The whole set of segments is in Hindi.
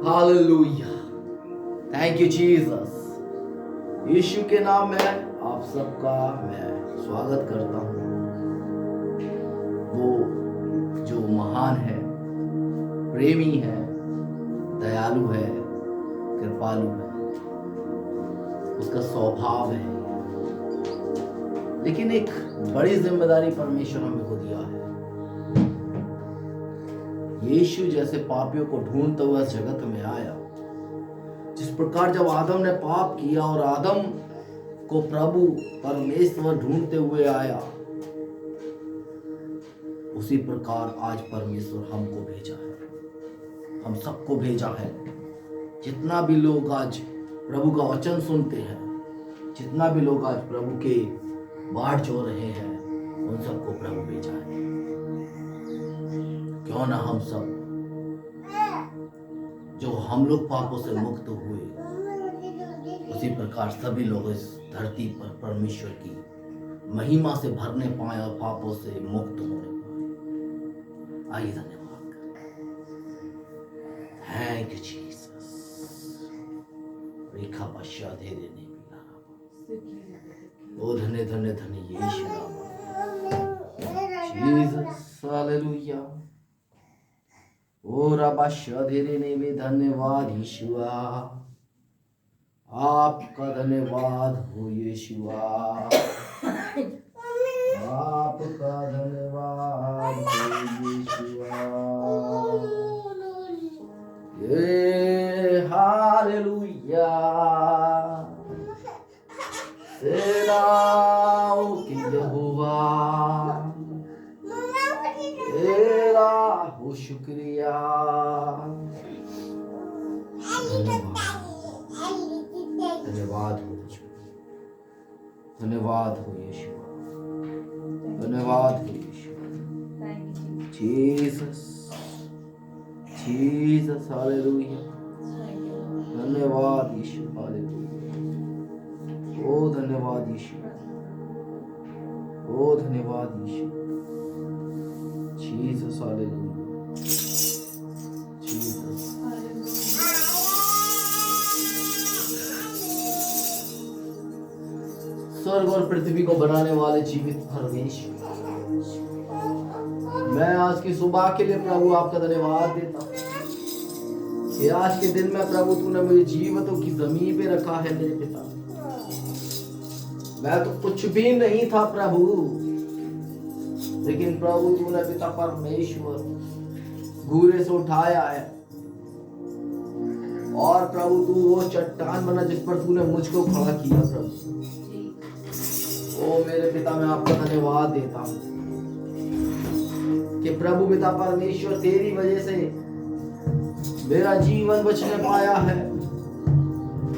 हालेलुया। Thank you Jesus. यीशु के नाम में आप सबका मैं स्वागत करता हूँ। वो जो महान है, प्रेमी है, दयालु है, कृपालु है, उसका स्वभाव है। लेकिन एक बड़ी जिम्मेदारी परमेश्वर हमें को दिया है। यीशु जैसे पापियों को ढूंढता हुआ इस जगत में आया, जिस प्रकार जब आदम ने पाप किया और आदम को प्रभु परमेश्वर ढूंढते हुए आया, उसी प्रकार आज परमेश्वर हमको भेजा है, हम सबको भेजा है। जितना भी लोग आज प्रभु का वचन सुनते हैं, जितना भी लोग आज प्रभु के बाट जो रहे हैं, उन सबको प्रभु भेजा है। क्यों ना हम सब, जो हम लोग पापों से मुक्त हुए, उसी प्रकार सभी लोग इस धरती पर परमेश्वर की महिमा से भरने पाए और पापों से मुक्त होने पाए। आइए धन्यवाद करें। Thank you Jesus. रेखा पश्चा दे देने ओ धन्य धन्य धन्य यीशु जीसस। हालेलुया। ओ रबा शधेरे ने भी धन्यवाद यीशुआ, आपका धन्यवाद हो यीशुआ, आपका धन्यवाद हो यीशुआ। ये हालेलुया। सेनाओं की यहोवा, तेरा हो शुक्रिया। धन्यवाद हो यीशु, धन्यवाद हो यीशु, धन्यवाद हो यीशु। Jesus Jesus. हालेलुया। धन्यवाद यीशु। हालेलुया। ओ धन्यवाद यीशु, ओ धन्यवाद यीशु। जीसस। हालेलुया। जीसस। स्वर्ग और पृथ्वी को बनाने वाले जीवित परमेश्वर, मैं आज की सुबह के लिए प्रभु आपका धन्यवाद देता हूँ कि आज के दिन में प्रभु तूने मुझे जीवितों की जमीन पे रखा है। मेरे पिता, मैं तो कुछ भी नहीं था प्रभु, लेकिन प्रभु तूने पिता परमेश्वर घूरे से उठाया है। और प्रभु तू वो चट्टान बना जिस पर तूने मुझको खड़ा किया। प्रभु ओ मेरे पिता, मैं आपका धन्यवाद देता हूँ कि प्रभु पिता परमेश्वर तेरी वजह से मेरा जीवन बचने पाया है,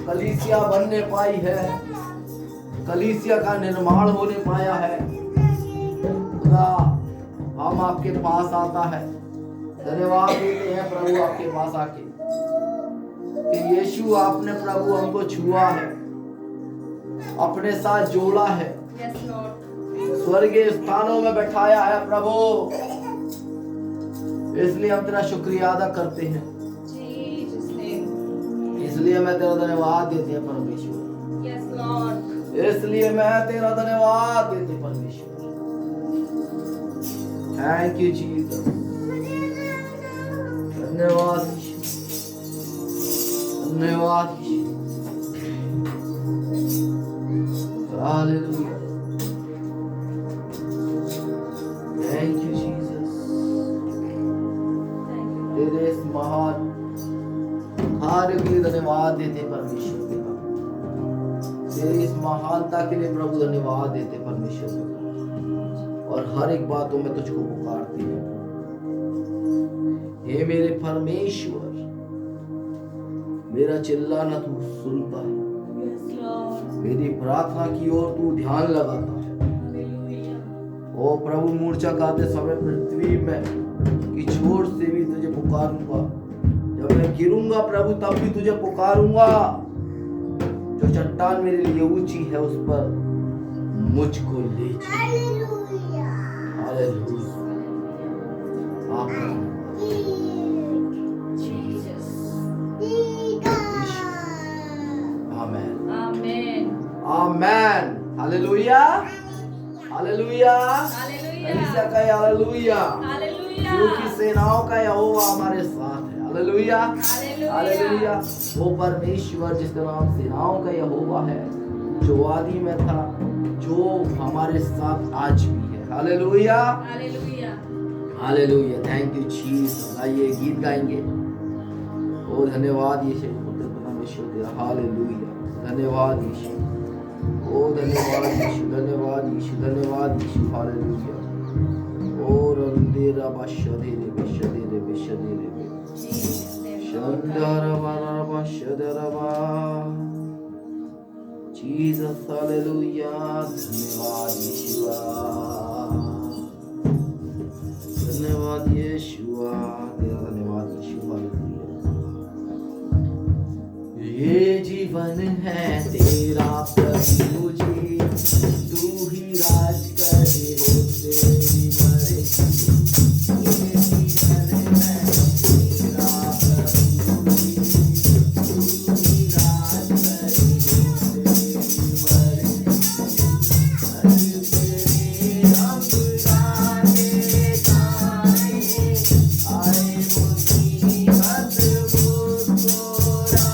कलीसिया बनने पाई है, कलीसिया का निर्माण होने पाया है। खुदा हम आपके पास आता है, धन्यवाद देते हैं प्रभु आपके पास आके कि यीशु आपने प्रभु हमको छुआ है, अपने साथ जोड़ा है, स्वर्गीय स्थानों में बैठाया है प्रभु। इसलिए हम तेरा शुक्रिया अदा करते हैं, इसलिए मैं तेरा धन्यवाद देते हैं परमेश्वर। इसलिए मैं तेरा धन्यवाद देते परमेश्वर। Thank you Jesus. धन्यवाद धन्यवाद। हालेलुया। Thank you Jesus. तेरे इस महान कार्य के लिए धन्यवाद देते परमेश्वर। तेरी इस महानता के लिए प्रभु धन्यवाद देते परमेश्वर। और हर एक बातों में तुझको पुकारते हैं। हे मेरे परमेश्वर, मेरा चिल्लाना तू सुनता है, मेरी प्रार्थना की ओर तू ध्यान लगाता है। ओ प्रभु, मूर्छा गाते समय पृथ्वी में की छोर से भी तुझे पुकारूंगा। जब मैं गिरूंगा प्रभु तब भी तुझे पुकारूंगा। जो चट्टान मेरे लिए ऊंची है उस पर मुझको ले चल। हालेलुया। हालेलुया हालेलुया हालेलुया कलीसिया का हालेलुया हालेलुया क्योंकि सेनाओं का यहोवा हमारे साथ है। हालेलुया हालेलुया हालेलुया वो परमेश्वर जिसका नाम सेनाओं का यहोवा है, जो आदि में था, जो हमारे साथ आज भी है। Hallelujah hallelujah hallelujah thank you Jesus. आइए गीत गाएंगे। ओ धन्यवाद यीशु परमेश्वर तेरा। हालेलुया धन्यवाद यीशु। ओ धन्यवाद यीशु धन्यवाद यीशु धन्यवाद यीशु। हालेलुया ओ रंदेरा बशदे रे बशदे रे बशदे रे शंदरा बारा बशदरा बा जीसस। हालेलुया धन्यवाद यीशुआ धन्यवाद यीशुआ तेरा धन्यवाद यीशु। हालेलुया ये जीवन है तेरा प्रभु जी, तू ही राज करे हो तेरी मर्जी। ये जीवन है तेरा प्रभु जी, तू ही राज करे हो तेरी मर्जी। हर तेरे हम गाने गाए, आए मुसीबत मुस्कुराए।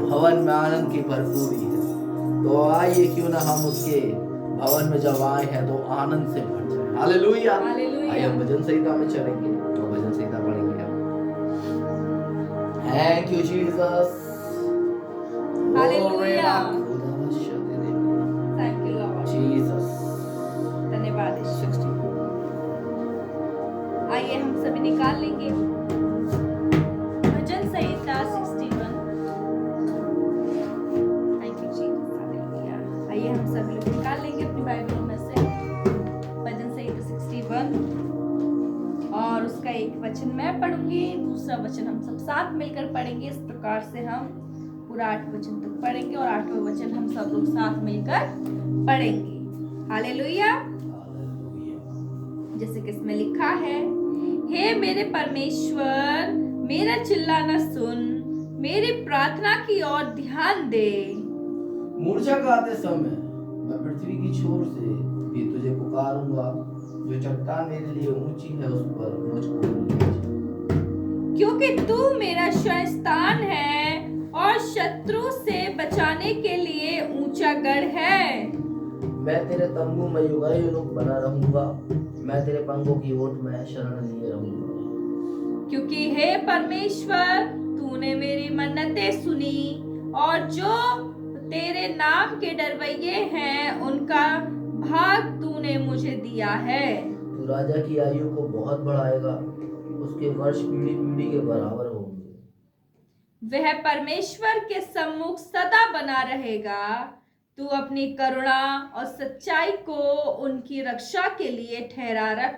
भवन में आनंद की भरपूरी है। तो आइए क्यों ना हम उसके भवन में जब आए हैं तो आनंद से भर जाए। हालेलुया आइए हम भजन संहिता में चलेंगे तो भजन संहिता पढ़ेंगे हम। Thank you Jesus. Hallelujah thank you Lord Jesus. धन्यवाद यीशु। 64 आइए हम सभी निकाल लेंगे भजन संहिता 61। Thank you Jesus. हालेलुया आइए हम सभी लोग निकाल लेंगे अपनी बाइबल में से भजन संहिता 61 और उसका एक वचन मैं पढ़ूंगी, दूसरा वचन हम सब साथ मिलकर पढ़ेंगे। इस प्रकार से हम पूरा 8 वचन तक पढ़ेंगे और 8वां वचन हम सब लोग साथ मिलकर पढ़ेंगे। हालेलुया। जैसे कि इसमें लिखा है, हे मेरे परमेश्वर मेरा चिल्लाना सुन, मेरी प्रार्थना की ओर ध्यान दे। मूर्छा गाते समय मैं पृथ्वी की छोर से भी तुझे पुकारूंगा, जो चट्टान मेरे लिए ऊंची है उस पर मुझको नीचे। क्योंकि तू मेरा शयस्थान है और शत्रु से बचाने के लिए ऊंचा गढ़ है। मैं तेरे तंबू में युगायुग बना रहूंगा, मैं तेरे पंखों की ओट में शरण लिए रहूंगा। क्योंकि हे परमेश्वर तूने मेरी मन्नतें सुनी और जो तेरे नाम के डरवैये हैं उनका भाग तूने मुझे दिया है। तू राजा की आयु को बहुत बढ़ाएगा, उसके वर्ष पीढ़ी पीढ़ी के बराबर होंगे। वह परमेश्वर के सम्मुख सदा बना रहेगा। तू अपनी करुणा और सच्चाई को उनकी रक्षा के लिए ठहरा रख।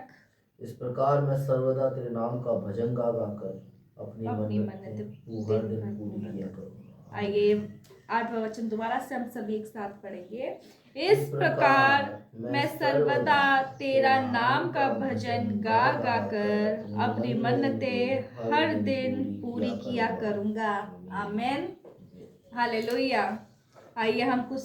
इस प्रकार मैं सर्वदा तेरे नाम का भजन गा गा कर अपनी मन्नतें हर दिन पूरी किया करूंगा। आइए 8वां वचन दोबारा से हम सभी एक साथ पढ़ेंगे। इस प्रकार मैं सर्वदा तेरा नाम का भजन गा गा कर अपनी मन्नतें हर दिन पूरी किया करूंगा। आमीन, हालेलुया। आइए हम कुछ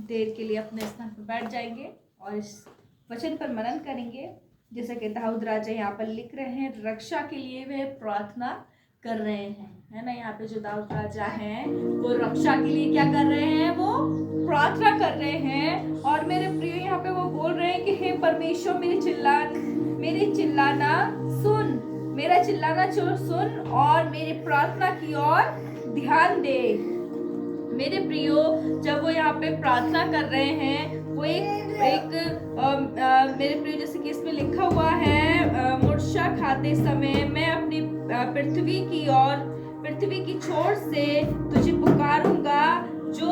देर के लिए अपने स्थान पर बैठ जाएंगे और इस वचन पर मनन करेंगे। जैसे कि दाऊद राजा यहाँ पर लिख रहे हैं, रक्षा के लिए वे प्रार्थना कर रहे हैं, है ना। यहाँ पे जो दाऊद राजा हैं वो रक्षा के लिए क्या कर रहे हैं, वो प्रार्थना कर रहे हैं। और मेरे प्रिय यहाँ पे वो बोल रहे हैं कि हे परमेश्वर मेरी चिल्लाना सुन, मेरा चिल्लाना सुन और मेरी प्रार्थना की ओर ध्यान दे। मेरे प्रियो जब वो यहाँ पे प्रार्थना कर रहे हैं वो मेरे प्रियो जैसे कि इसमें लिखा हुआ है, मूर्छा खाते समय मैं अपनी पृथ्वी की छोर से तुझे पुकारूंगा। जो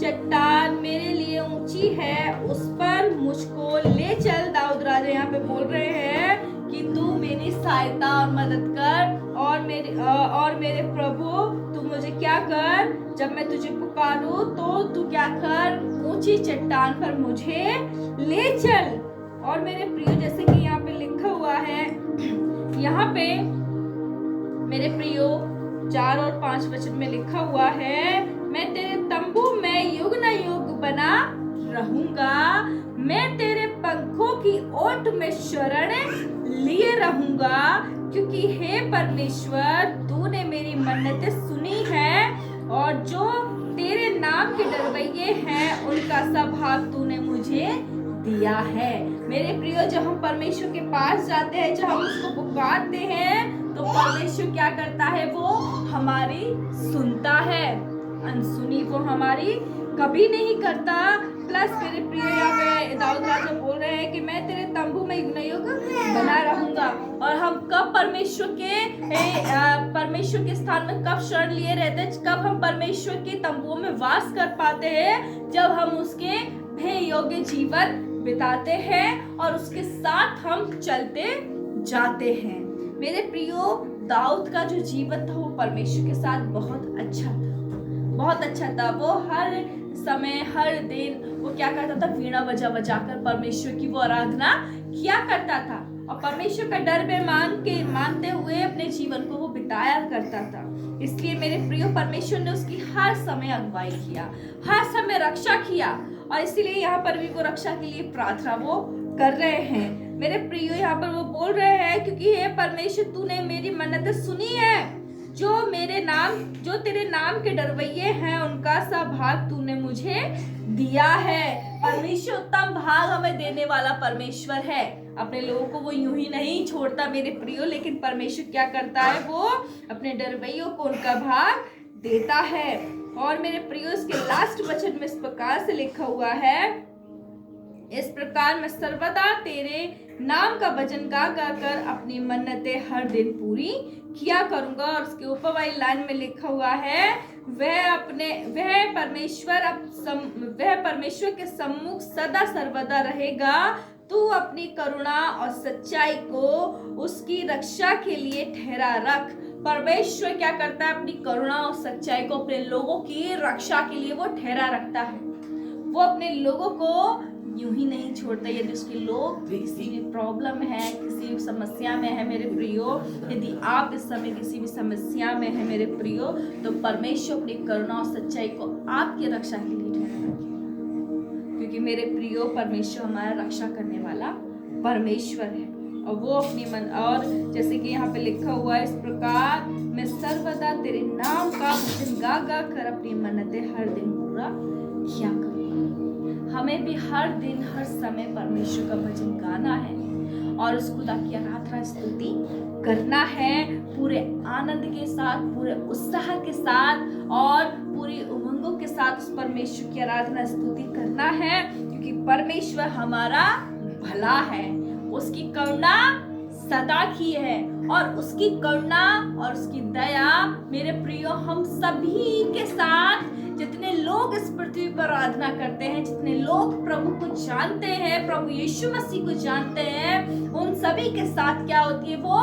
चट्टान मेरे लिए ऊंची है उस पर मुझको ले चल। दाऊद राजा यहाँ पे बोल रहे हैं कि तू मेरी सहायता और मदद कर और मेरे प्रभु तू मुझे क्या कर, जब मैं तुझे पुकारूं तो तू क्या कर, ऊंची चट्टान पर मुझे ले चल। और मेरे प्रियो जैसे कि यहाँ पे लिखा हुआ है, यहाँ पे मेरे प्रियो 4 और 5 वचन में लिखा हुआ है, मैं तेरे तंबू में युग न युग बना रहूंगा, मैं तेरे पंखों की ओट में शरण लिए रहूंगा। क्योंकि हे परमेश्वर तूने मेरी मन्नतें सुनी है और जो तेरे नाम के डरवैये हैं उनका सब भाग तूने मुझे दिया है। मेरे प्रियो जब हम परमेश्वर के पास जाते हैं, जब हम उसको पुकारते हैं तो परमेश्वर क्या करता है, वो हमारी सुनता है। अनसुनी वो हमारी कभी नहीं करता। प्लस मेरे प्रिय यहाँ पे दाऊद राजा बोल रहे हैं कि मैं तेरे तंबू में युग न युग बना रहूंगा। और हम कब परमेश्वर के स्थान में कब शरण लिए रहते हैं, कब हम परमेश्वर के तंबुओं में वास कर पाते हैं, जब हम उसके भय योग्य जीवन बिताते हैं और उसके साथ हम चलते जाते हैं। मेरे प्रियो दाऊद का जो जीवन था वो परमेश्वर के साथ बहुत अच्छा था, बहुत अच्छा था। वो हर समय हर दिन वो क्या करता था, वीणा बजा बजा कर परमेश्वर की वो आराधना किया करता था और परमेश्वर का डर में मानते हुए अपने जीवन को वो बिताया करता था। इसलिए मेरे प्रियो परमेश्वर ने उसकी हर समय अगुवाई किया, हर समय रक्षा किया और इसीलिए यहाँ पर भी वो रक्षा के लिए प्रार्थना वो कर रहे हैं। मेरे प्रियो यहाँ पर वो बोल रहे हैं, क्योंकि हे परमेश्वर तूने मेरी मन्नतें सुनी है, जो तेरे नाम के डरवैये हैं उनका सब भाग तूने मुझे दिया है। परमेश्वर उत्तम भाग हमें देने वाला परमेश्वर है। अपने लोगों को वो यूं ही नहीं छोड़ता मेरे प्रियो, लेकिन परमेश्वर क्या करता है, वो अपने डरवैयों को उनका भाग देता है। और मेरे प्रियो इसके लास्ट वचन में इस प्रकार से लिखा हुआ है, इस प्रकार मैं सर्वदा तेरे नाम का भजन गा गा कर अपनी मन्नतें हर दिन पूरी किया करूंगा। और उसके ऊपर वाली लाइन में लिखा हुआ है, वह परमेश्वर के सम्मुख सदा सर्वदा रहेगा। तू अपनी करुणा और सच्चाई को उसकी रक्षा के लिए ठहरा रख। परमेश्वर क्या करता है, अपनी करुणा और सच्चाई को अपने लोगों की रक्षा के लिए वो ठहरा रखता है। वो अपने लोगों को यूं ही नहीं छोड़ता। यदि उसके लोग किसी भी प्रॉब्लम है, किसी भी समस्या में है मेरे प्रियो, यदि आप इस समय किसी भी समस्या में है मेरे प्रियो, तो परमेश्वर अपनी करुणा और सच्चाई को आपकी रक्षा के लिए ठहरा रखेगा। क्योंकि मेरे प्रियो परमेश्वर हमारा रक्षा करने वाला परमेश्वर है और वो अपनी और जैसे कि यहाँ पे लिखा हुआ है, इस प्रकार मैं सर्वदा तेरे नाम का भजन गा गा कर अपनी मन्नतें हर दिन पूरा किया करूंगा। हमें भी हर दिन हर समय परमेश्वर का भजन गाना है और उस खुदा की आराधना स्तुति करना है पूरे आनंद के साथ, पूरे उत्साह के साथ और पूरी उमंगों के साथ उस परमेश्वर की आराधना स्तुति करना है, क्योंकि परमेश्वर हमारा भला है, उसकी करुणा सदा की है और उसकी करुणा और उसकी दया मेरे प्रियो हम सभी के साथ, जितने लोग इस पृथ्वी पर आराधना करते हैं, जितने लोग प्रभु को जानते हैं, प्रभु यीशु मसीह को जानते हैं, उन सभी के साथ क्या होती है, वो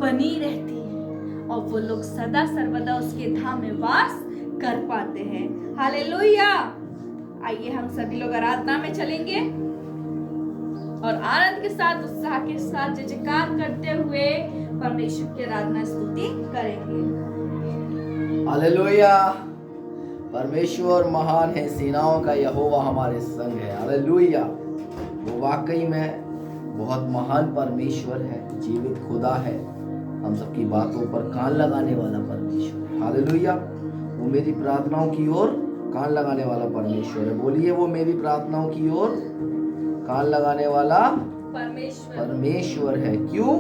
बनी रहती है और वो लोग सदा सर्वदा उसके धाम में वास कर पाते हैं। हालेलुया। आइए हम सभी लोग आराधना में चलेंगे और आनंद के साथ, उत्साह के साथ जय जयकार करते हुए परमेश्वर की आराधना स्तुति करेंगे। हालेलुया। परमेश्वर महान है, सेनाओं का यहोवा हमारे संग है। हालेलुया। वो वाकई में बहुत महान परमेश्वर है, जीवित खुदा है, हम सबकी बातों पर कान लगाने वाला परमेश्वर है। हालेलुया। वो मेरी प्रार्थनाओं की ओर कान लगाने वाला परमेश्वर है। बोलिए, वो मेरी प्रार्थनाओं की ओर कान लगाने वाला परमेश्वर है। क्यों?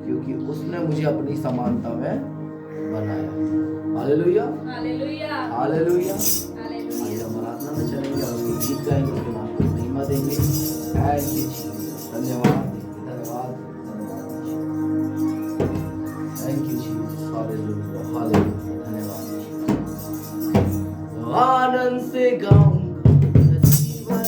क्योंकि उसने मुझे अपनी समानता में बनाया। Hallelujah, hallelujah, hallelujah. आइए हम आराधना में चलेंगे और उसके गीत गाएंगे, उसके नाम को महिमा देंगे। Thank you Jesus. धन्यवाद, धन्यवाद, thank you Jesus. Hallelujah, hallelujah, धन्यवाद। आनंद से गाऊंगा जीवन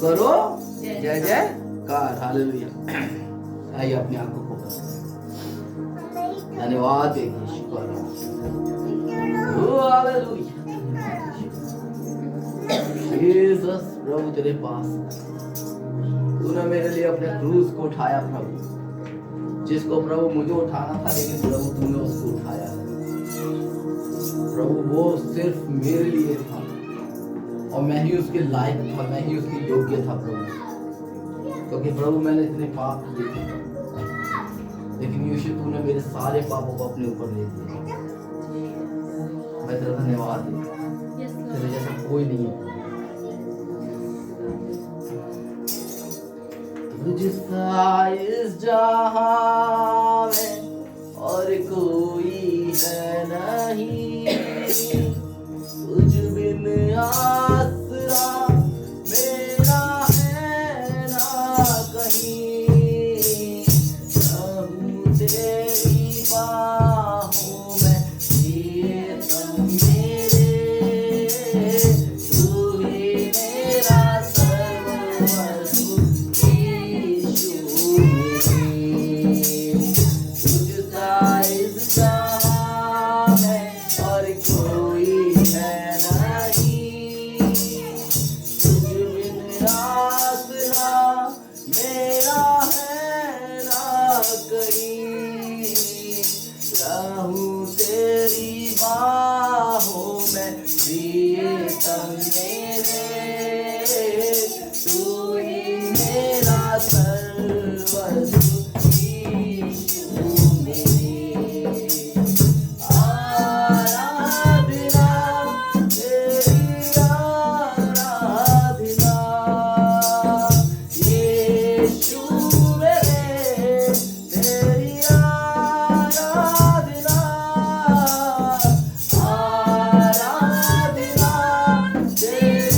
करो जय जयकार। हालेलुया। आइए अपनी आंखों को बंद करें। धन्यवाद देखिए, शुक्र हालेलुया। यीशुस प्रभु तेरे पास तूने मेरे लिए अपने क्रूस को उठाया प्रभु, जिसको प्रभु मुझे उठाना था लेकिन प्रभु तूने उसको उठाया है प्रभु। वो सिर्फ मेरे लिए था और मैं ही उसके लायक था, मैं ही उसके योग्य था प्रभु, क्योंकि प्रभु मैंने इतने पाप किए थे, लेकिन यीशु तूने मेरे सारे पापों को अपने ऊपर ले लिया। मैं तेरा धन्यवाद देता हूं, तेरे जैसा कोई नहीं है। तुझसा इस जहां में और कोई है नहीं, तुझ बिन आसरा मेरा है ना कहीं। रहूं तेरी बाहों में जिए तन मेरे, तू ही मेरा सर्वस्व यीशु मेरे। तुझसा इस जहां में और कोई है नहीं, तुझ बिन आसरा मेरा है ना कहीं। रहूं तेरी बाहों में जिए तन मेरे, तू ही मेरा सर्वस्व यीशु मेरे। आराधना तेरी आराधना यीशु मेरे, तेरी आराधना। आराधना तेरी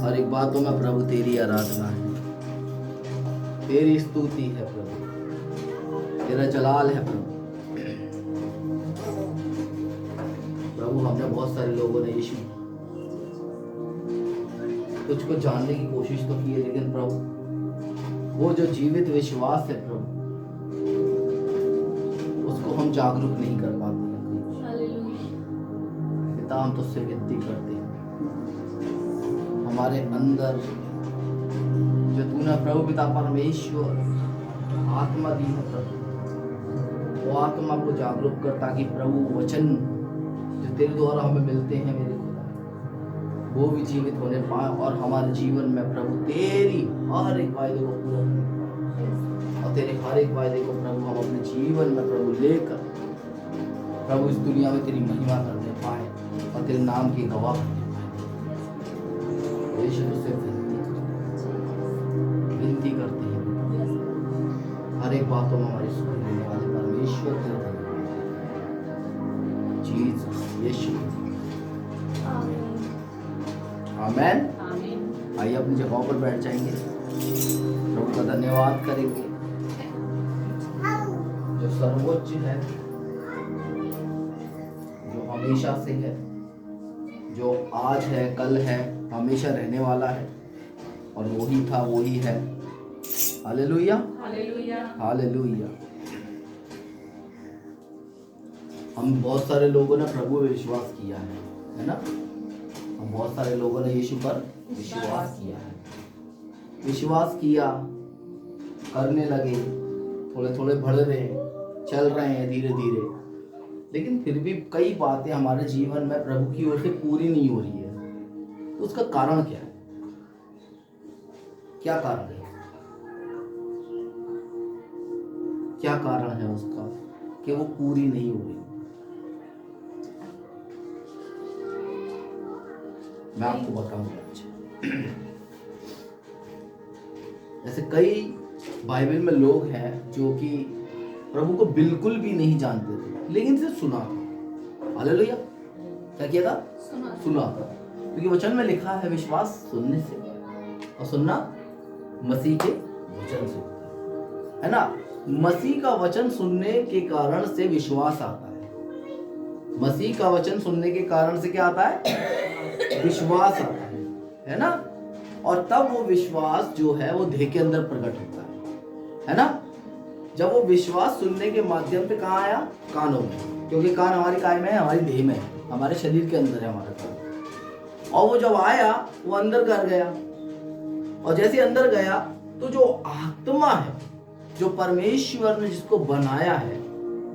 हर एक बातों में प्रभु तेरी आराधना है, तेरी स्तुति है प्रभु, तेरा जलाल है प्रभु। प्रभु हमने बहुत सारे लोगों ने यीशु तुझको जानने की कोशिश तो की है, लेकिन प्रभु वो जो जीवित विश्वास है प्रभु, उसको हम जागरूक नहीं कर पाते हैं। पिता हम तुझसे विनती करते हैं, हमारे अंदर जो तूने प्रभु पिता परमेश्वर आत्मा दी है प्रभु, वो आत्मा को जागरूक कर, ताकि प्रभु वचन जो तेरे द्वारा हमें मिलते हैं मेरे खुदा, वो भी जीवित होने पाए और हमारे जीवन में प्रभु तेरी हर एक वायदे को पूरा करें, और तेरे हर एक वायदे को प्रभु हम अपने जीवन में प्रभु लेकर प्रभु इस दुनिया में तेरी महिमा करने पाए और तेरे नाम की गवाह करने पाए। यीशु तुझसे विनती करते हैं, हर एक बातों में हमारी सुन लेने वाले परमेश्वर के जीसस यीशु। आमेन। आइए अपनी जगहों पर बैठ जाएंगे, प्रभु का धन्यवाद करेंगे जो सर्वोच्च है, जो हमेशा से है, जो आज है, कल है, हमेशा रहने वाला है, और वही था वही है। Hallelujah hallelujah hallelujah. हम बहुत सारे लोगों ने प्रभु पे विश्वास किया है ना? हम बहुत सारे लोगों ने यीशु पर विश्वास किया है, विश्वास किया, करने लगे, थोड़े थोड़े बढ़ रहे हैं, चल रहे हैं धीरे धीरे, लेकिन फिर भी कई बातें हमारे जीवन में प्रभु की ओर से पूरी नहीं हो रही है। तो उसका कारण क्या है? क्या कारण है? क्या कारण है उसका कि वो पूरी नहीं हो रही? मैं आपको बताऊंगा। ऐसे कई बाइबल में लोग हैं जो कि प्रभु को बिल्कुल भी नहीं जानते थे, लेकिन सिर्फ सुना था। हालेलुया। क्या किया था? सुना था। क्योंकि वचन में लिखा है विश्वास सुनने से और सुनना मसीह के वचन से, है ना? मसीह का वचन सुनने के कारण से विश्वास आता है। मसीह का वचन सुनने के कारण से क्या आता है? विश्वास आता है ना? और तब वो विश्वास जो है वो देह के अंदर प्रकट होता है ना? जब वो विश्वास सुनने के माध्यम से कहाँ आया? कानों में, क्योंकि कान हमारी काय में है? हमारी देह में है, हमारे शरीर के अंदर है हमारा कान। और वो जब आया वो अंदर कर गया, और जैसे अंदर गया तो जो आत्मा है, जो परमेश्वर ने जिसको बनाया है,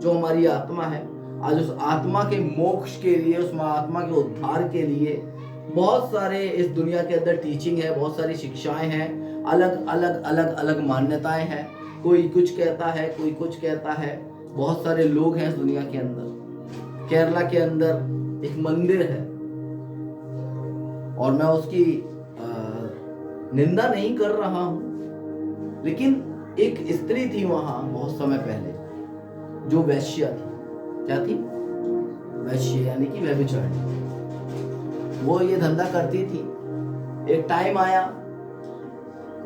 जो हमारी आत्मा है, आज उस आत्मा के मोक्ष के लिए, उस आत्मा के उद्धार के लिए बहुत सारे इस दुनिया के अंदर टीचिंग है, बहुत सारी शिक्षाएं हैं, अलग अलग अलग अलग मान्यताएं हैं। कोई कुछ कहता है, कोई कुछ कहता है। बहुत सारे लोग हैं इस दुनिया के अंदर। केरला के अंदर एक मंदिर है, और मैं उसकी निंदा नहीं कर रहा हूं, लेकिन एक स्त्री थी वहां बहुत समय पहले जो वैश्या थी। क्या थी? वैश्य, यानी कि व्यभिचारिणी। वो ये धंधा करती थी। एक टाइम आया,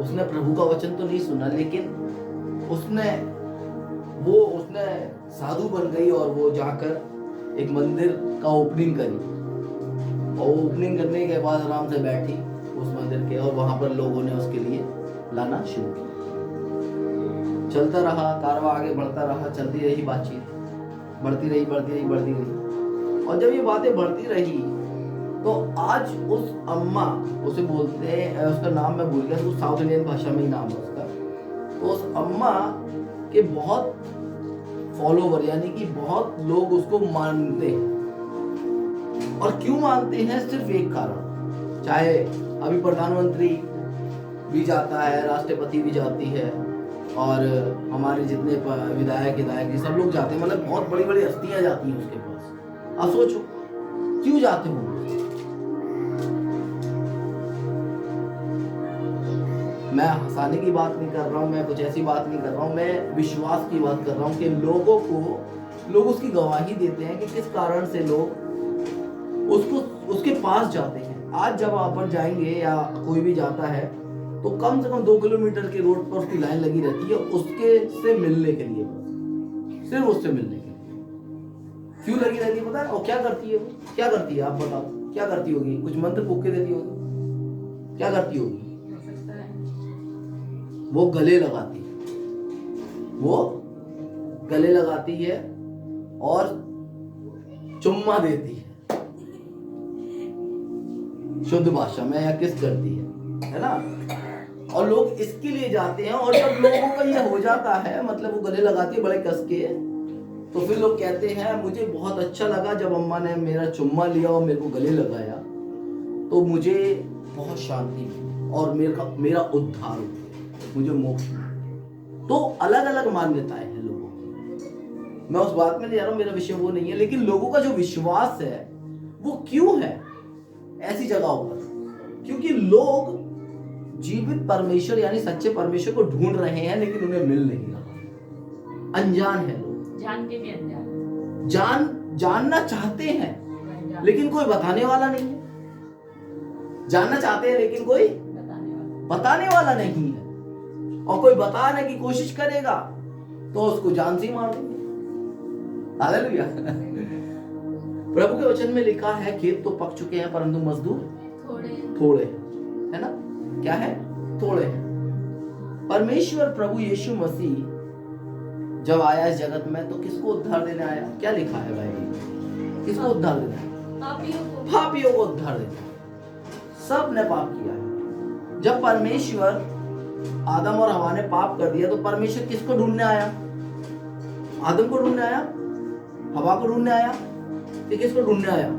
उसने प्रभु का वचन तो नहीं सुना, लेकिन उसने साधु बन गई और वो जाकर एक मंदिर का ओपनिंग करी, और ओपनिंग करने के बाद आराम से बैठी उस मंदिर के, और वहां पर लोगों ने उसके लिए लाना शुरू किया। चलता रहा, कारवां आगे बढ़ता रहा, चलती रही बातचीत, बढ़ती रही। और जब ये बातें बढ़ती रही तो आज उस अम्मा, उसे बोलते हैं, उसका नाम मैं भूल गया, तो साउथ इंडियन भाषा में ही नाम है उसका। तो उस अम्मा के बहुत फॉलोवर, यानी कि बहुत लोग उसको मानते हैं। और क्यों मानते हैं? सिर्फ एक कारण। चाहे अभी प्रधानमंत्री भी जाता है, राष्ट्रपति भी जाती है, और हमारे जितने विधायक सब लोग जाते हैं, मतलब बहुत बड़ी बड़ी हस्तियां जाती हैं उसके पास। अब सोचो क्यों जाते हो? मैं हंसाने की बात नहीं कर रहा हूँ, मैं कुछ ऐसी बात नहीं कर रहा हूँ, मैं विश्वास की बात कर रहा हूँ कि लोग उसकी गवाही देते हैं कि किस कारण से लोग उसके पास जाते हैं। आज जब अपन जाएंगे या कोई भी जाता है तो कम से कम 2 किलोमीटर के रोड पर उसकी लाइन लगी रहती है उसके से मिलने के लिए, सिर्फ उससे मिलने के लिए। क्यों लगी रहती है पता है? और क्या करती है वो? क्या करती है आप बताओ, क्या करती होगी? कुछ मंत्र फूक के देती होगी, क्या करती होगी? वो गले लगाती है, वो गले लगाती है और चुम्मा देती है, शुद्ध भाषा में, या किस करती है ना। और लोग इसके लिए जाते हैं, और जब लोगों का ये हो जाता है, मतलब वो गले लगाती है बड़े कस के, तो फिर लोग कहते हैं मुझे बहुत अच्छा लगा जब अम्मा ने मेरा चुम्मा लिया और मेरे को गले लगाया, तो मुझे बहुत शांति मिली और मेरा उद्धार हुआ, मुझे मोक्ष मिला। तो अलग अलग मान्यताएं हैं लोगों की, मैं उस बात में नहीं जा रहा हूं, मेरा विषय वो नहीं है, लेकिन लोगों का जो विश्वास है वो क्यों है ऐसी जगहों पर? क्योंकि लोग जीवित परमेश्वर यानी सच्चे परमेश्वर को ढूंढ रहे हैं, लेकिन उन्हें मिल नहीं रहा। अनजान है लोग, जान के भी अनजान, जानना चाहते हैं लेकिन कोई बताने वाला नहीं है। जानना चाहते हैं लेकिन कोई बताने वाला नहीं है, और कोई बताने की कोशिश करेगा तो उसको जान से मार देंगे। हालेलुया। प्रभु के वचन में लिखा है खेत तो पक चुके हैं परंतु मजदूर थोड़े, है ना? क्या है? थोड़े हैं। परमेश्वर प्रभु यीशु मसीह जब आया इस जगत में तो किसको उद्धार देने आया? क्या लिखा है भाई? किसको उद्धार देने आया? पापियों को उद्धार देने। सब ने पाप किया है। जब परमेश्वर आदम और हवा ने पाप कर दिया तो परमेश्वर किसको ढूंढने आया? आदम को ढूंढने आया? हवा को ढूंढने आया? कि किसको ढूंढने आया?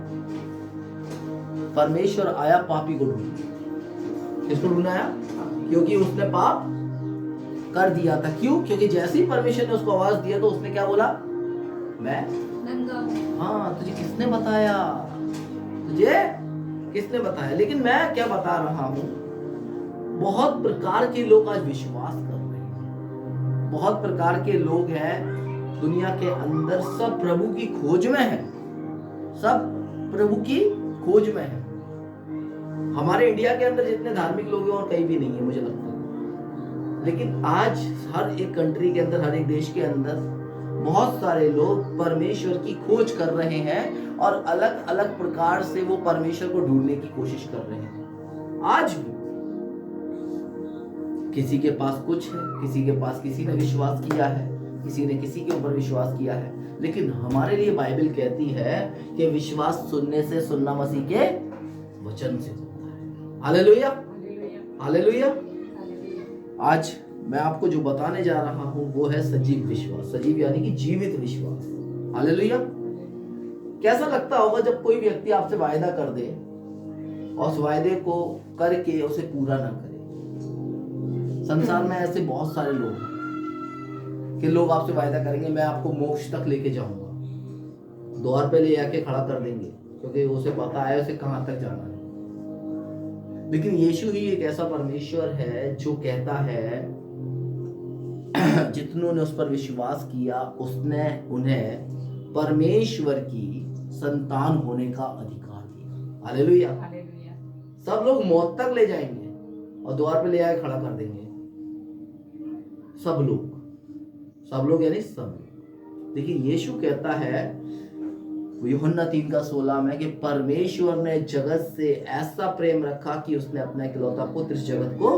परमेश्वर आया पापी को ढूंढने। किसको ढूंढने आया? क्योंकि उसने पाप कर दिया था। क्यों? क्योंकि जैसे ही परमेश्वर ने उसको आवाज दिया तो उसने क्या बोला? मैं नंगा हूं। हाँ, तुझे किसने बताया? तुझे किसने बताया? लेकिन मैं क्या बता रहा हूं, बहुत प्रकार के लोग आज विश्वास कर रहे हैं। बहुत प्रकार के लोग हैं दुनिया के अंदर, सब प्रभु की खोज में है, सब प्रभु की खोज में है। हमारे इंडिया के अंदर जितने धार्मिक लोग हैं और कहीं भी नहीं है मुझे लगता है। लेकिन आज हर एक कंट्री के अंदर, हर एक देश के अंदर बहुत सारे लोग परमेश्वर की खोज कर रहे हैं और अलग अलग प्रकार से वो परमेश्वर को ढूंढने की कोशिश कर रहे हैं। आज भी किसी के पास कुछ है, किसी के पास किसी ने विश्वास किया है, किसी ने किसी के ऊपर विश्वास किया है, लेकिन हमारे लिए बाइबल कहती है कि विश्वास सुनने से, सुनना मसीह के वचन से होता है। Hallelujah, hallelujah. आज मैं आपको जो बताने जा रहा हूं वो है सजीव विश्वास। सजीव यानी कि जीवित विश्वास। हालेलुया। कैसा लगता होगा जब कोई व्यक्ति आपसे वायदा कर दे और उस वायदे को करके उसे पूरा ना करे। संसार में ऐसे बहुत सारे लोग हैं कि लोग आपसे वायदा करेंगे मैं आपको मोक्ष तक लेके जाऊंगा, द्वार पे ले आके खड़ा कर देंगे क्योंकि उसे पता है उसे कहां तक जाना है। लेकिन यीशु ही एक ऐसा परमेश्वर है जो कहता है जितनों ने उस पर विश्वास किया उसने उन्हें परमेश्वर की संतान होने का अधिकार दिया। हालेलुया। सब लोग मौत तक ले जाएंगे और द्वार पे ले आके खड़ा कर देंगे। सब लोग यानी सब लोग। लेकिन यीशु कहता है यूहन्ना 3:16 में कि परमेश्वर ने जगत से ऐसा प्रेम रखा कि उसने अपना इकलौता पुत्र इस जगत को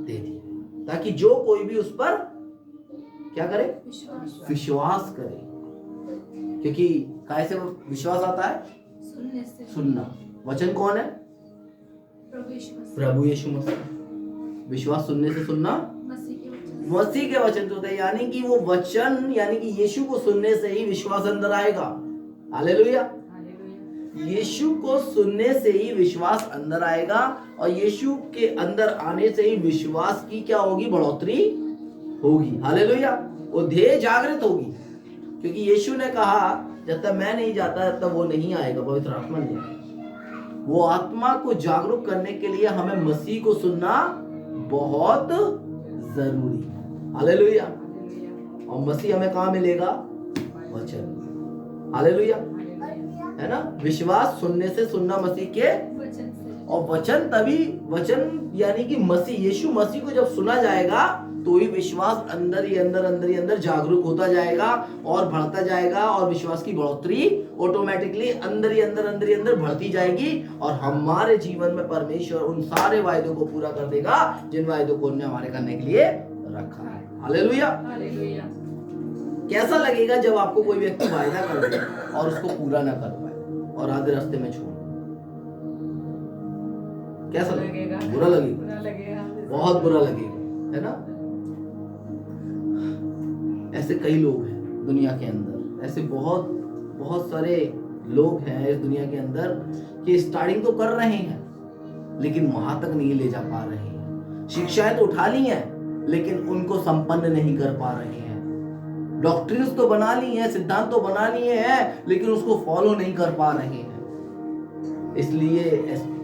दे दिया ताकि जो कोई भी उस पर क्या करे? विश्वास करे। क्योंकि कैसे विश्वास आता है? सुनना। वचन कौन है? प्रभु यीशु मसीह। विश्वास सुनने से, सुनना मसीह के वचन से होता है। यानी कि वो वचन यानी कि यीशु को सुनने से ही विश्वास अंदर आएगा। हालेलुया। यीशु को सुनने से ही विश्वास अंदर आएगा और यीशु के अंदर आने से ही विश्वास की क्या होगी? बढ़ोतरी होगी। हालेलुया। वो ध्येय जागृत होगी क्योंकि यीशु ने कहा जब तक मैं नहीं जाता तब वो नहीं आएगा, पवित्र आत्मा नहीं आएगा। वो आत्मा को जागरूक करने के लिए हमें मसीह को सुनना बहुत जरूरी है। हालेलुया। और मसीह हमें कहाँ मिलेगा? वचन। हालेलुया, है ना? विश्वास सुनने से, सुनना मसीह के और वचन तभी, वचन यानी कि मसीह, यीशु मसीह को जब सुना जाएगा तो ही विश्वास अंदर ही अंदर जागरूक होता जाएगा और बढ़ता जाएगा, और विश्वास की बढ़ोतरी ऑटोमेटिकली अंदर ही अंदर बढ़ती जाएगी, और हमारे जीवन में परमेश्वर उन सारे वायदों को पूरा कर देगा जिन वायदों को उन्होंने हमारे करने के लिए रखा है। हालेलुया। हालेलुया। कैसा लगेगा जब आपको कोई व्यक्ति वायदा कर दे और उसको पूरा ना कर पाए और आधे रास्ते में छोड़? कैसा लगेगा? बुरा लगेगा, बहुत बुरा लगेगा, है ना? ऐसे कई लोग हैं दुनिया के अंदर, ऐसे बहुत बहुत सारे लोग हैं इस दुनिया के अंदर कि स्टार्टिंग तो कर रहे हैं लेकिन वहां तक नहीं ले जा पा रहे हैं। शिक्षाएं तो उठा ली हैं लेकिन उनको संपन्न नहीं कर पा रहे हैं। डॉक्ट्रिन्स तो बना ली हैं, सिद्धांत तो बना लिए हैं, लेकिन उसको फॉलो नहीं कर पा रहे हैं। इसलिए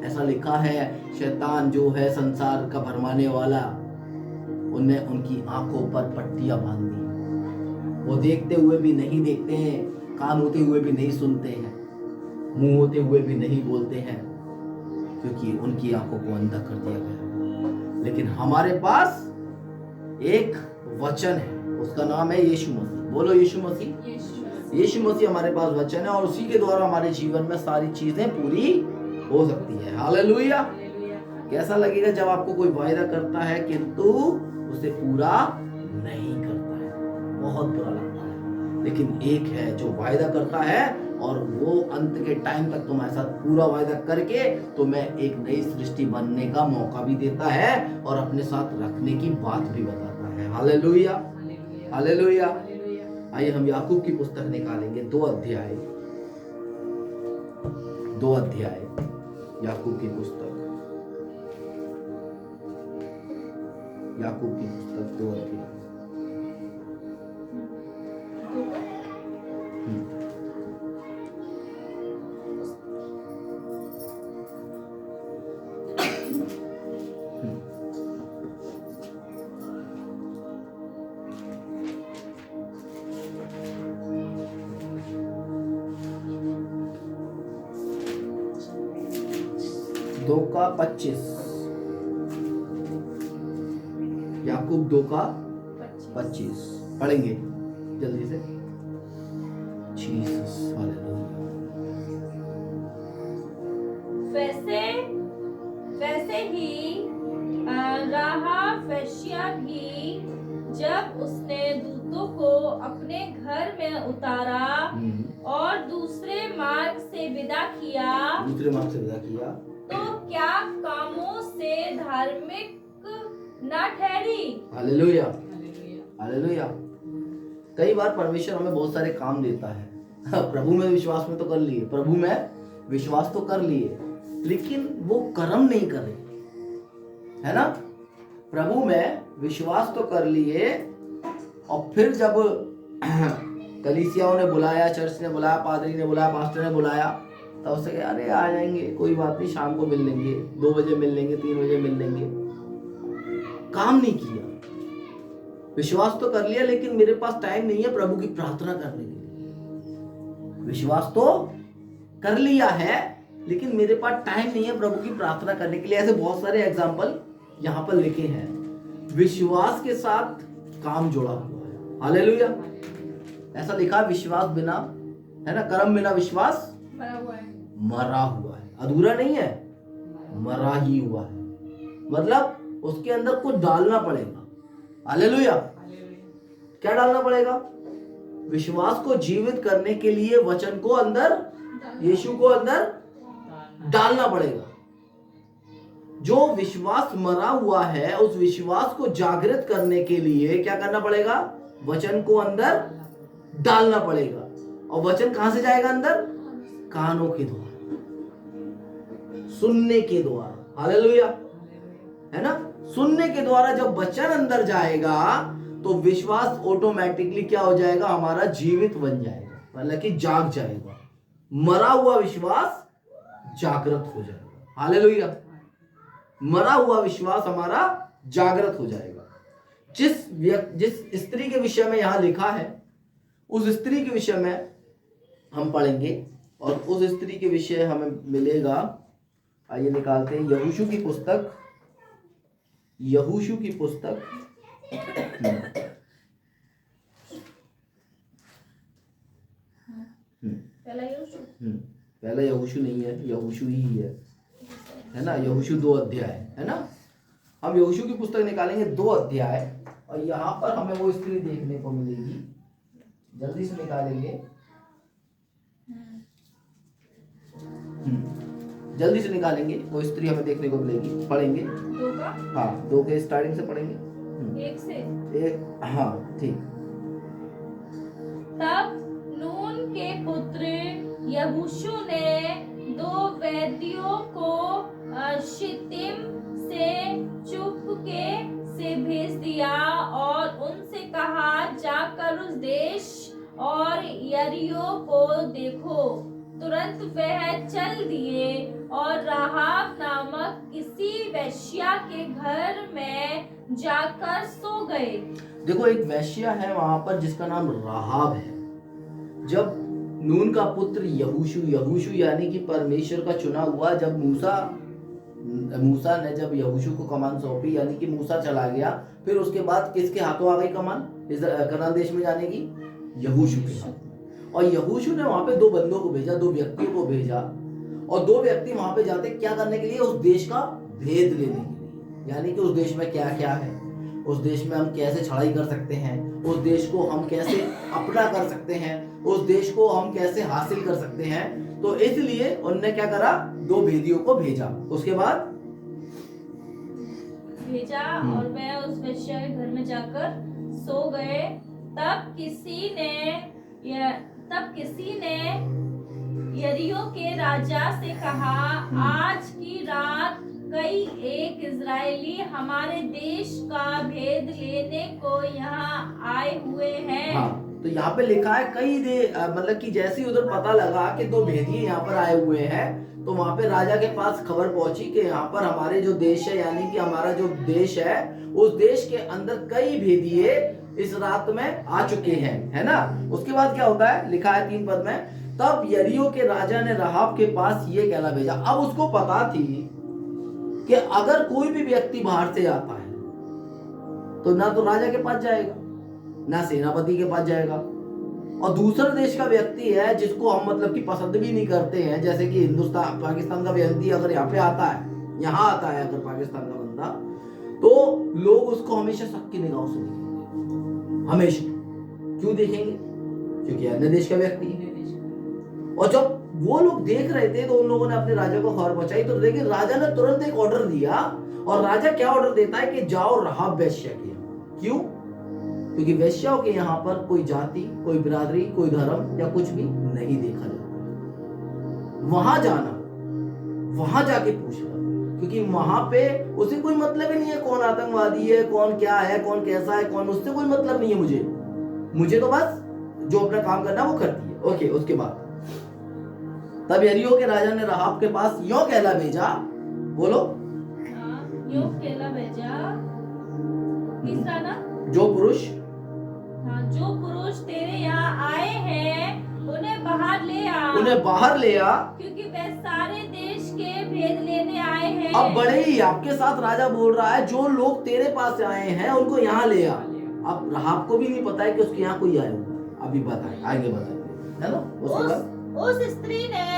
ऐसा लिखा है, शैतान जो है संसार का भरमाने वाला, उनने उनकी आंखों पर पट्टियां बांध दी। वो देखते हुए भी नहीं देखते हैं, कान होते हुए भी नहीं सुनते हैं, मुंह होते हुए भी नहीं बोलते हैं, क्योंकि उनकी आंखों को अंधा कर दिया गया। लेकिन हमारे पास एक वचन है, उसका नाम है यीशु मसीह। बोलो यीशु मसीह। यीशु मसीह हमारे पास वचन है, और उसी के द्वारा हमारे जीवन में सारी चीजें पूरी हो सकती है। हालेलुया। कैसा लगेगा जब आपको कोई वायदा करता है किंतु उसे पूरा नहीं करता है? बहुत बुरा लगता है। लेकिन एक है जो वायदा करता है और वो अंत के टाइम तक तुम्हारे साथ पूरा वायदा करके तुम्हें एक नई सृष्टि बनने का मौका भी देता है और अपने साथ रखने की बात भी बताता है। Hallelujah, hallelujah. आइए हम याकूब की पुस्तक निकालेंगे, 2 अध्याय याकूब की पुस्तक, याकूब की पुस्तक 2 अध्याय। दो का 25, याकूब 2 का 25 पढ़ेंगे जल्दी से। Jesus, hallelujah. वैसे ही राहाब वेश्या भी, जब उसने दूतों को अपने घर में उतारा और दूसरे मार्ग से विदा किया, तो क्या कामों से धार्मिक न ठहरी? Hallelujah, hallelujah. कई बार परमेश्वर हमें बहुत सारे काम देता है। प्रभु में विश्वास में तो कर लिए, प्रभु में विश्वास तो कर लिए, लेकिन वो कर्म नहीं करे, है ना? प्रभु में विश्वास तो कर लिए, और फिर जब कलीसियाओं ने बुलाया, चर्च ने बुलाया, पादरी ने बुलाया, पास्टर ने बुलाया, तब उससे कहा अरे आ जाएंगे, कोई बात नहीं, शाम को मिल लेंगे, 2 बजे मिल लेंगे, 3 बजे मिल लेंगे। काम नहीं किया। विश्वास तो कर लिया लेकिन मेरे पास टाइम नहीं है प्रभु की प्रार्थना करने के लिए। विश्वास तो कर लिया है लेकिन मेरे पास टाइम नहीं है प्रभु की प्रार्थना करने के लिए। ऐसे बहुत सारे एग्जाम्पल यहाँ पर लिखे हैं। विश्वास के साथ काम जुड़ा हुआ है। हालेलुया। ऐसा लिखा, विश्वास बिना, है ना, कर्म बिना विश्वास मरा हुआ है, अधूरा नहीं है, मरा ही हुआ है। मतलब उसके अंदर कुछ डालना पड़ेगा। हालेलुया। क्या डालना पड़ेगा? विश्वास को जीवित करने के लिए वचन को अंदर, यीशु को अंदर डालना पड़ेगा। जो विश्वास मरा हुआ है उस विश्वास को जागृत करने के लिए क्या करना पड़ेगा? वचन को अंदर डालना पड़ेगा। और वचन कहां से जाएगा अंदर? कानों के द्वारा, सुनने के द्वारा। हालेलुया, है ना? सुनने के द्वारा जब वचन अंदर जाएगा तो विश्वास ऑटोमेटिकली क्या हो जाएगा? हमारा जीवित बन जाएगा, मतलब कि जाग जाएगा। मरा हुआ विश्वास जागृत हो जाएगा। हालेलुया। मरा हुआ विश्वास हमारा जागृत हो जाएगा। जिस स्त्री के विषय में यहां लिखा है उस स्त्री के विषय में हम पढ़ेंगे, और उस स्त्री के विषय हमें मिलेगा आइए निकालते हैं यहोशू की पुस्तक, यहोशू की पुस्तक पहला यहोशू नहीं है, यहोशू ही है ना। यहोशू 2 अध्याय है ना। हम यहोशू की पुस्तक निकालेंगे 2 अध्याय, और यहाँ पर हमें वो स्त्री देखने को मिलेगी। जल्दी से निकालेंगे, जल्दी से निकालेंगे, वो स्त्री हमें देखने को मिलेगी। पढ़ेंगे 2 का, हाँ 2 के स्टार्टिंग से पढ़ेंगे, 1 से 1, हाँ ठीक। तब नून के पुत्र यहोशू ने 2 वेदियों को शित्तीम से चुपके से भेज दिया और उनसे कहा, जाकर उस देश और यरीहो को देखो। तुरंत वह चल दिए और राहाब नामक किसी वेश्या के घर में जाकर सो गए। देखो एक वेश्या है वहां पर जिसका नाम राहाब है। जब नून का पुत्र यहोशू, यहोशू यानी कि परमेश्वर का चुना हुआ, जब मूसा ने जब यहोशू को कमान सौंपी, यानी कि मूसा चला गया, फिर उसके बाद किसके हाथों आ गई कमान कनान देश में जाने की? यहोशू के हाथ। और यहोशू ने वहां पे 2 बंदों को भेजा, 2 व्यक्तियों को भेजा, और 2 व्यक्ति वहां पे जाते क्या करने के लिए? उस देश का भेद लेने के लिए, यानी कि उस देश में क्या क्या है, उस देश में हम कैसे चढ़ाई कर सकते हैं, उस देश को हम कैसे अपना कर सकते हैं, उस देश को हम कैसे हासिल कर सकते हैं। तो इसलिए उन्होंने क्या करा? 2 भेदियों को भेजा। उसके बाद भेजा और वह उस वेश्या के घर में जाकर सो गए। तब किसी ने यरीहो के राजा से कहा, आज की रात कई एक इजरायली हमारे देश का भेद लेने को यहाँ आए हुए हैं। हाँ, तो यहाँ पे लिखा है मतलब कि जैसे ही उधर पता लगा कि 2 भेदिए यहाँ पर आए हुए हैं, तो वहां पे राजा के पास खबर पहुंची कि यहाँ पर हमारे जो देश है, यानी कि हमारा जो देश है, उस देश के अंदर कई भेदिए इस रात में आ चुके हैं, है ना। उसके बाद क्या होता है? लिखा है 3 पद में, तब यरीहो के राजा ने राहाब के पास ये कहला भेजा। अब उसको पता थी कि अगर कोई भी व्यक्ति बाहर से आता है तो ना तो राजा के पास जाएगा, ना सेनापति के पास जाएगा, और दूसरा देश का व्यक्ति है जिसको हम मतलब कि पसंद भी नहीं करते हैं, जैसे कि हिंदुस्तान पाकिस्तान का व्यक्ति अगर यहाँ पे आता है, यहाँ आता है अगर पाकिस्तान का बंदा, तो लोग उसको हमेशा शक की निगाहों से देखेंगे। हमेशा क्यों देखेंगे? क्योंकि अन्य देश का व्यक्ति है। और जब वो लोग देख रहे थे तो उन लोगों ने अपने राजा को खबर पहुंचाई। तो देखिए राजा ने तुरंत एक ऑर्डर दिया, और राजा क्या ऑर्डर देता है कि जाओ राहाब वेश्या के यहाँ। क्यों? क्योंकि वेश्याओं के यहाँ पर कोई जाति, कोई बिरादरी, कोई धर्म या कुछ भी नहीं देखा जाता। वहां जाना, वहां जाके पूछना, क्योंकि वहां पे उसे कोई मतलब ही नहीं है कौन आतंकवादी है, कौन क्या है, कौन कैसा है, कौन, उससे कोई मतलब नहीं है। मुझे तो बस जो अपना काम करना वो करती है। ओके, उसके बाद तब यरीहो के राजा ने राहाब के पास यों कहला भेजा, बोलो यों कहला भेजा, तीसरा ना, जो पुरुष तेरे यहाँ आए हैं उन्हें बाहर ले आ, क्योंकि वे सारे देश के भेद लेने आए हैं। अब बड़े ही आपके साथ राजा बोल रहा है, जो लोग तेरे पास आए हैं उनको यहाँ ले आ। अब राहाब को भी नहीं पता है कि उसके यहाँ कोई आया होगा। अभी बताएं, आगे बताएं, है ना। उस स्त्री ने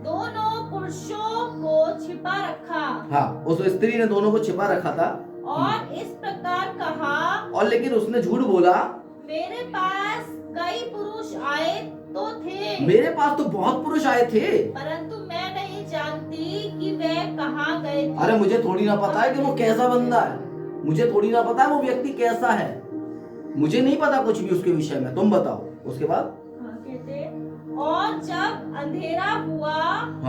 दोनों पुरुषों को छिपा रखा। हाँ, उस स्त्री ने दोनों को छिपा रखा था, और इस प्रकार कहा, और लेकिन उसने झूठ बोला, मेरे पास कई पुरुष आए तो थे, मेरे पास तो बहुत पुरुष आए थे, परंतु मैं नहीं जानती कि वे कहाँ गए थे। अरे मुझे थोड़ी ना पता है कि वो कैसा बंदा है, मुझे थोड़ी ना पता है वो व्यक्ति कैसा है, मुझे नहीं पता कुछ भी उसके विषय में, तुम बताओ। उसके बाद कहते, और जब अंधेरा हुआ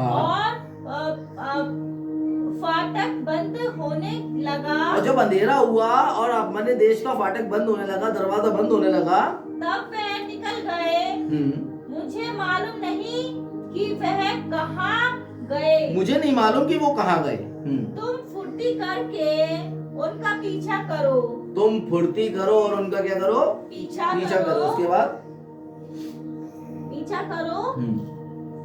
और फाटक बंद होने लगा, और जब अंधेरा हुआ और अपने देश का फाटक बंद होने लगा, दरवाजा बंद होने लगा, तब वह निकल गए। मुझे मालूम नहीं कि वह कहाँ गए। मुझे नहीं मालूम कि वो कहाँ गए। तुम फुर्ती करके उनका पीछा करो। तुम फुर्ती करो और उनका क्या करो? पीछा करो। उसके बाद पीछा करो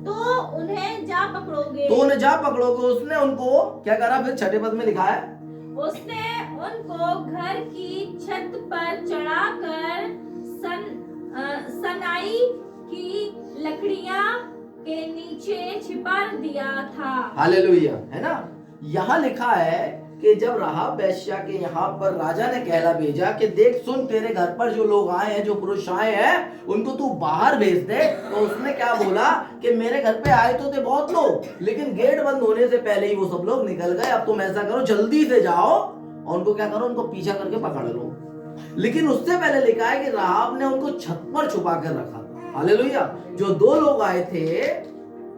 तो उन्हें जा पकड़ोगे। तो उन्हें जा पकड़ोगे। उसने उनको क्या करा, फिर छठे पद में लिखा है, उसने उनको घर की छत पर चढ़ाकर सनाई की लकड़ियां के नीचे छिपा दिया था। हालेलुया, है ना। यहाँ लिखा है कि जब राहाब वेश्या के यहाँ पर राजा ने कहला भेजा कि देख सुन, तेरे घर पर जो लोग आए हैं, जो पुरुष आए हैं, उनको तू बाहर भेज दे। तो उसने क्या बोला कि मेरे घर पे आए तो थे बहुत लोग, लेकिन गेट बंद होने से पहले ही वो सब लोग निकल गए। अब तुम ऐसा करो, जल्दी से जाओ और उनको क्या करो, उनको पीछा करके पकड़ लो। लेकिन उससे पहले लिखा है कि राहाब ने उनको छत पर छुपा कर रखा था। हालेलुया। जो 2 लोग आए थे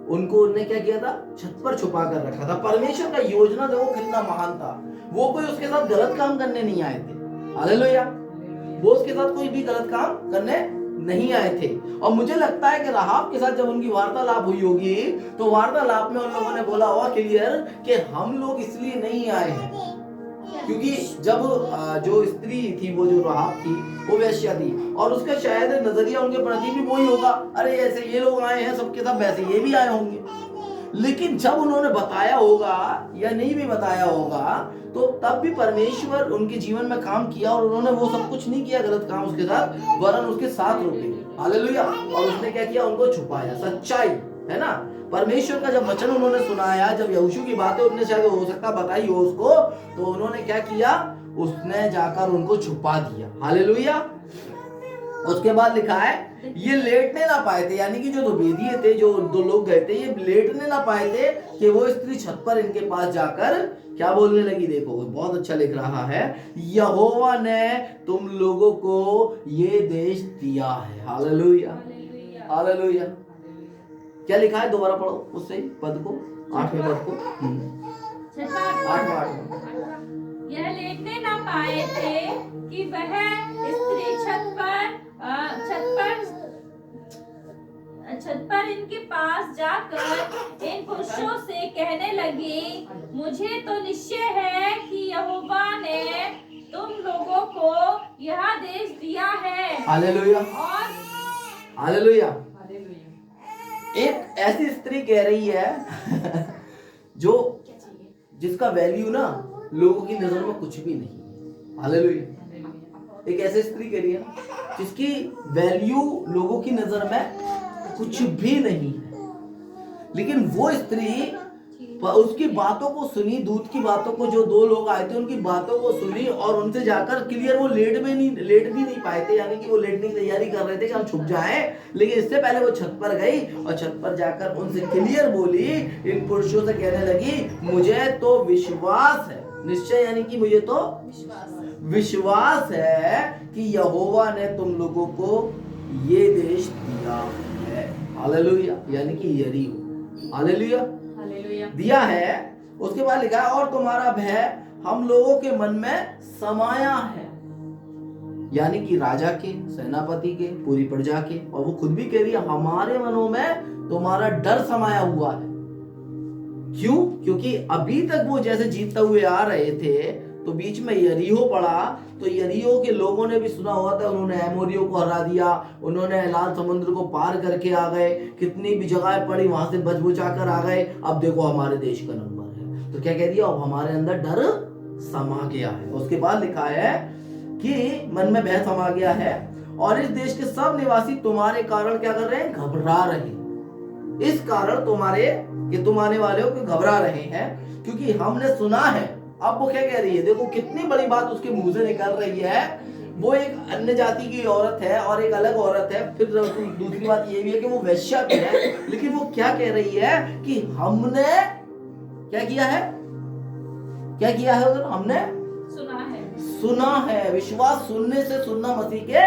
उनको उन्होंने क्या किया था, छत पर छुपा कर रखा था। परमेश्वर का योजना देखो कितना महान था। वो कोई उसके साथ गलत काम करने नहीं आए थे। हालेलुया। वो उसके साथ कोई भी गलत काम करने नहीं आए थे। और मुझे लगता है कि राहाब के साथ जब उनकी वार्तालाप हुई होगी तो वार्तालाप में उन लोगों ने बोला होगा क्लियर कि हम लोग इसलिए नहीं आए हैं, क्योंकि जब जो स्त्री थी, वो जो राहाब थी, वो वेश्या थी, और उसका शायद नजरिया उनके प्रति भी वही होगा, अरे ऐसे ये लोग आए हैं सबके सब, वैसे ये भी आए होंगे। लेकिन जब उन्होंने बताया होगा या नहीं भी बताया होगा, तो तब भी परमेश्वर उनके जीवन में काम किया और उन्होंने वो सब कुछ नहीं किया गलत काम उसके साथ, वरन उसके साथ रुके। हालेलुया। और उसने क्या किया, उनको छुपाया। सच्चाई, है ना। परमेश्वर का जब वचन उन्होंने सुनाया, जब यहोशू की बातें उन्होंने शायद हो सकता बताई हो उसको, तो उन्होंने क्या किया, उसने जाकर उनको छुपा दिया। हालेलुया। उसके बाद लिखा है ये लेटने ना पाए थे, यानी कि जो 2 वेदिए थे, जो 2 लोग गए थे, ये लेटने ना पाए थे कि वो स्त्री छत पर इनके पास जाकर क्या बोलने लगी। देखो बहुत अच्छा लिख रहा है, यहोवा ने तुम लोगों को ये देश दिया है। Hallelujah, hallelujah. क्या लिखा है, दोबारा पढ़ो उससे पद को, 8वें पद को। 8वां। यह लेटने ना पाए थे कि वह स्त्री छत पर इनके पास जाकर इन पुरुषों से कहने लगी, मुझे तो निश्चय है कि यहोवा ने तुम लोगों को यह देश दिया है। हालेलुया, और हालेलुया। एक ऐसी स्त्री कह रही है जो जिसका वैल्यू ना लोगों की नजर में कुछ भी नहीं। हालेलुया। एक ऐसी स्त्री कह रही है जिसकी वैल्यू लोगों की नजर में कुछ भी नहीं है, लेकिन वो स्त्री उसकी बातों को सुनी, दूत की बातों को, जो 2 लोग आए थे उनकी बातों को सुनी और उनसे जाकर क्लियर वो लेट भी नहीं पाए थे, यानी कि वो लेटने की तैयारी कर रहे थे कि हम छुप जाएं, लेकिन इससे पहले वो छत पर गई और छत पर जाकर उनसे क्लियर बोली, इन पुरुषों से कहने लगी, मुझे तो विश्वास है, निश्चय यानी कि मुझे तो विश्वास है कि यहोवा ने तुम लोगों को ये देश दिया है। हालेलुया, यानी कि यरीहो। हालेलुया, दिया है। उसके बाद लिखा है और तुम्हारा भय हम लोगों के मन में समाया है, यानी कि राजा के, सेनापति के, पूरी प्रजा के, और वो खुद भी कह रही है हमारे मनों में तुम्हारा डर समाया हुआ है। क्यों? क्योंकि अभी तक वो जैसे जीतते हुए आ रहे थे तो बीच में यरीहो पड़ा, तो यरीहो के लोगों ने भी सुना हुआ था, उन्होंने एमोरियों को हरा दिया, उन्होंने लाल समुद्र को पार करके आ गए, कितनी भी जगह पड़ी वहां से बच बुचा कर आ गए, अब देखो हमारे देश का नंबर है। तो क्या कह दिया, अब हमारे अंदर डर समा गया है। उसके बाद लिखा है कि मन में भय समा गया है और इस देश के सब निवासी तुम्हारे कारण क्या कर रहे हैं, घबरा रहे हैं। इस कारण तुम्हारे कि तुम आने वाले हो कि घबरा रहे हैं, क्योंकि हमने सुना है। अब वो क्या कह रही है, देखो कितनी बड़ी बात उसके मुंह से निकल रही है। वो एक अन्य जाति की औरत है और एक अलग औरत है। फिर दूसरी बात ये भी है कि वो वैश्या भी है, लेकिन वो क्या कह रही है कि हमने क्या किया है, क्या किया है उधर, हमने सुना है। विश्वास सुनने से, सुनना मसीह के।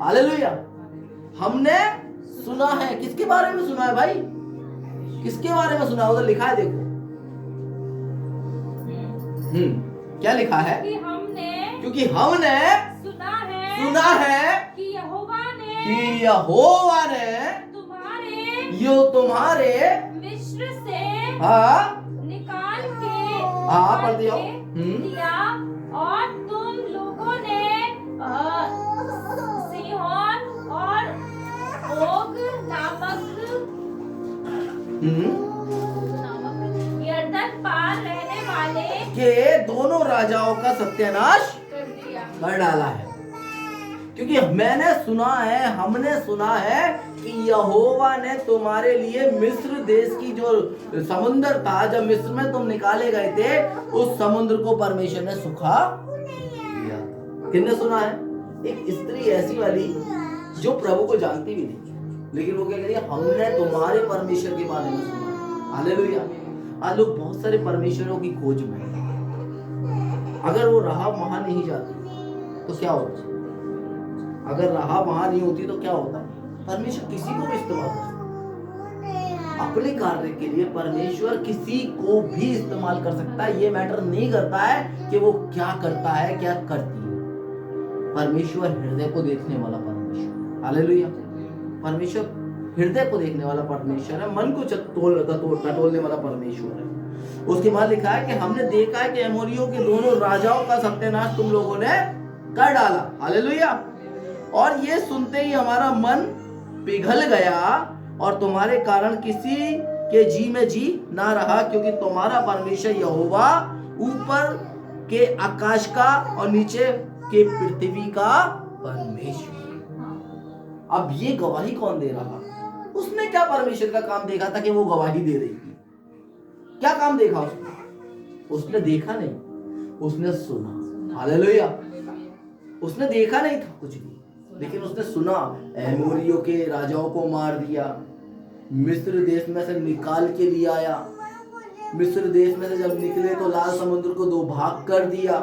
हालेलुया। हमने सुना है। किसके बारे में सुना है भाई, किसके बारे में सुना है, उधर लिखा है देखो। क्या लिखा है, क्योंकि हमने सुना है कि यहोवा ने तुम्हारे मिस्र से निकाल के पढ़ दिया और तुम लोगों ने सिहोन और ओग नामक यरदन पार रहने वाले के दोनों राजाओं का सत्यानाश कर दिया। कर डाला है। क्योंकि मैंने सुना है, हमने सुना है कि यहोवा ने तुम्हारे लिए मिस्र देश की जो समुद्र था, जब मिस्र में तुम निकाले गए थे, उस समुद्र को परमेश्वर ने सुखा दिया। किसने सुना है? एक स्त्री ऐसी वाली जो प्रभु को जानती भी नहीं, लेकिन वो क्या कह रही है, हमने तुम्हारे परमेश्वर के बारे में सुना है। हालेलुया। आज लोग बहुत सारे परमेश्वरों की खोज में हैं। अगर वो राहाब वहां नहीं जाती तो क्या होता? अगर राहाब वहां नहीं होती तो क्या होता? परमेश्वर किसी को भी इस्तेमाल कर सकता है अपने कार्य के लिए। परमेश्वर किसी को भी इस्तेमाल कर सकता है। ये मैटर नहीं करता है कि वो क्या करता है, क्या करती है। परमेश्वर हृदय को देखने वाला परमेश्वर। हालेलुया। परमेश्वर हृदय को देखने वाला परमेश्वर है, मन को टटोलने वाला परमेश्वर है। उसके बाद लिखा है कि हमने देखा है कि अमोरियों के दोनों राजाओं का सत्यानाश तुम लोगों ने कर डाला। हालेलुया। और ये सुनते ही हमारा मन पिघल गया और तुम्हारे कारण किसी के जी में जी ना रहा, क्योंकि तुम्हारा परमेश्वर यहोवा ऊपर के आकाश का और नीचे के पृथ्वी का परमेश्वर। अब ये गवाही कौन दे रहा? उसने क्या परमेश्वर का काम देखा था कि वो गवाही दे रही थी? क्या काम देखा उसने? उसने देखा नहीं, उसने सुना। हालेलुया। उसने देखा नहीं था कुछ भी, लेकिन उसने सुना। एमोरियों के राजाओं को मार दिया, मिस्र देश में से निकाल के ले आया। मिस्र देश में से जब निकले तो लाल समुद्र को दो भाग कर दिया।